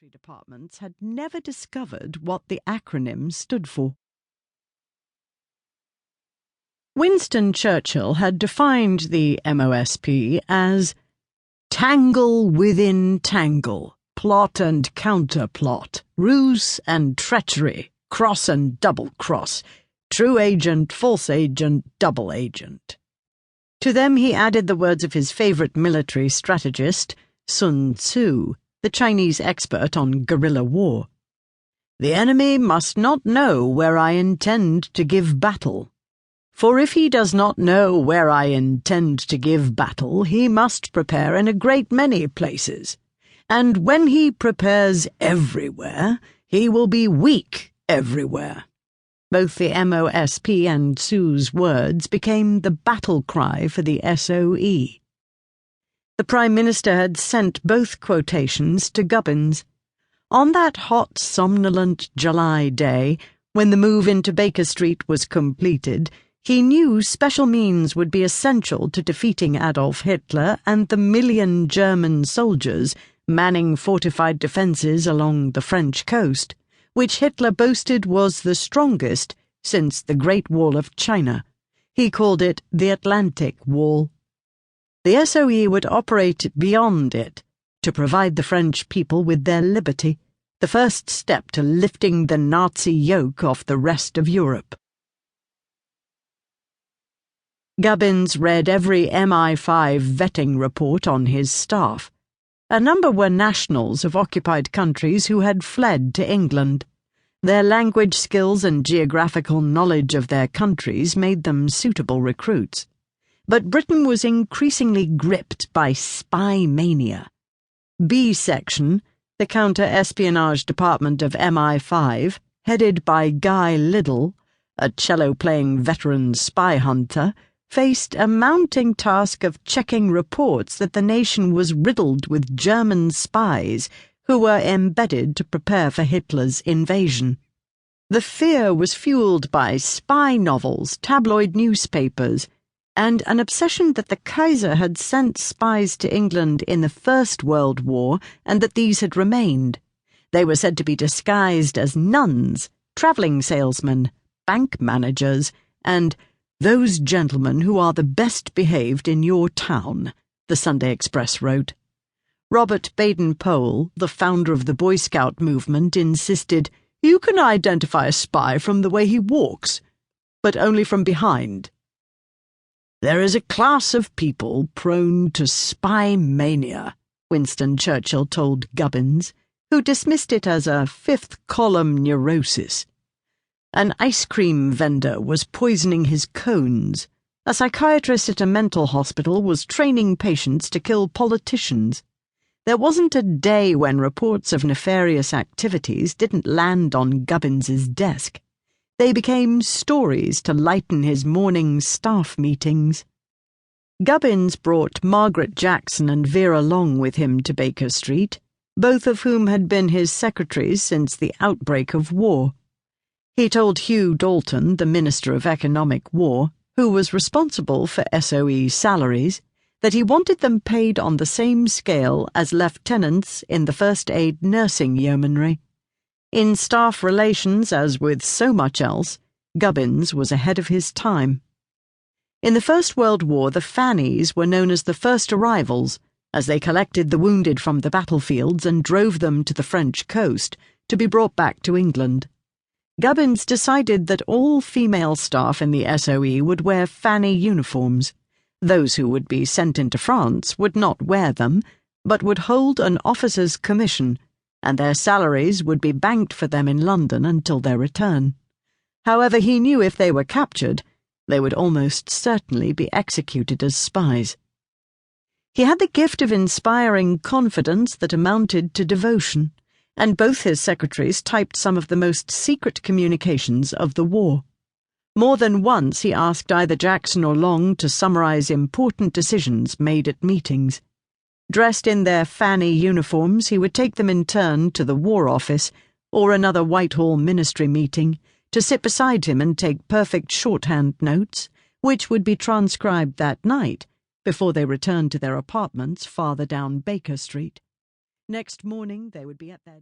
military departments had never discovered what the acronym stood for. Winston Churchill had defined the MOSP as tangle within tangle, plot and counterplot, ruse and treachery, cross and double cross, true agent, false agent, double agent. To them he added the words of his favorite military strategist, Sun Tzu, the Chinese expert on guerrilla war. The enemy must not know where I intend to give battle. For if he does not know where I intend to give battle, he must prepare in a great many places. And when he prepares everywhere, he will be weak everywhere. Both the MOSP and Tzu's words became the battle cry for the SOE. The Prime Minister had sent both quotations to Gubbins. On that hot, somnolent July day, when the move into Baker Street was completed, he knew special means would be essential to defeating Adolf Hitler and the 1,000,000 German soldiers manning fortified defences along the French coast, which Hitler boasted was the strongest since the Great Wall of China. He called it the Atlantic Wall. The SOE would operate beyond it to provide the French people with their liberty, the first step to lifting the Nazi yoke off the rest of Europe. Gubbins read every MI5 vetting report on his staff. A number were nationals of occupied countries who had fled to England. Their language skills and geographical knowledge of their countries made them suitable recruits. But Britain was increasingly gripped by spy mania. B Section, the counter-espionage department of MI5, headed by Guy Liddell, a cello-playing veteran spy hunter, faced a mounting task of checking reports that the nation was riddled with German spies who were embedded to prepare for Hitler's invasion. The fear was fueled by spy novels, tabloid newspapers, and an obsession that the Kaiser had sent spies to England in the First World War and that these had remained. They were said to be disguised as nuns, travelling salesmen, bank managers, and those gentlemen who are the best behaved in your town, the Sunday Express wrote. Robert Baden-Powell, the founder of the Boy Scout movement, insisted, "You can identify a spy from the way he walks, but only from behind." There is a class of people prone to spy mania, Winston Churchill told Gubbins, who dismissed it as a fifth-column neurosis. An ice cream vendor was poisoning his cones. A psychiatrist at a mental hospital was training patients to kill politicians. There wasn't a day when reports of nefarious activities didn't land on Gubbins's desk. They became stories to lighten his morning staff meetings. Gubbins brought Margaret Jackson and Vera Long with him to Baker Street, both of whom had been his secretaries since the outbreak of war. He told Hugh Dalton, the Minister of Economic War, who was responsible for SOE salaries, that he wanted them paid on the same scale as lieutenants in the First Aid Nursing Yeomanry. In staff relations, as with so much else, Gubbins was ahead of his time. In the First World War, the Fannies were known as the first arrivals, as they collected the wounded from the battlefields and drove them to the French coast to be brought back to England. Gubbins decided that all female staff in the SOE would wear Fanny uniforms. Those who would be sent into France would not wear them, but would hold an officer's commission, and their salaries would be banked for them in London until their return. However, he knew if they were captured, they would almost certainly be executed as spies. He had the gift of inspiring confidence that amounted to devotion, and both his secretaries typed some of the most secret communications of the war. More than once he asked either Jackson or Long to summarize important decisions made at meetings. Dressed in their Fanny uniforms, he would take them in turn to the War Office or another Whitehall Ministry meeting to sit beside him and take perfect shorthand notes, which would be transcribed that night before they returned to their apartments farther down Baker Street. Next morning they would be at their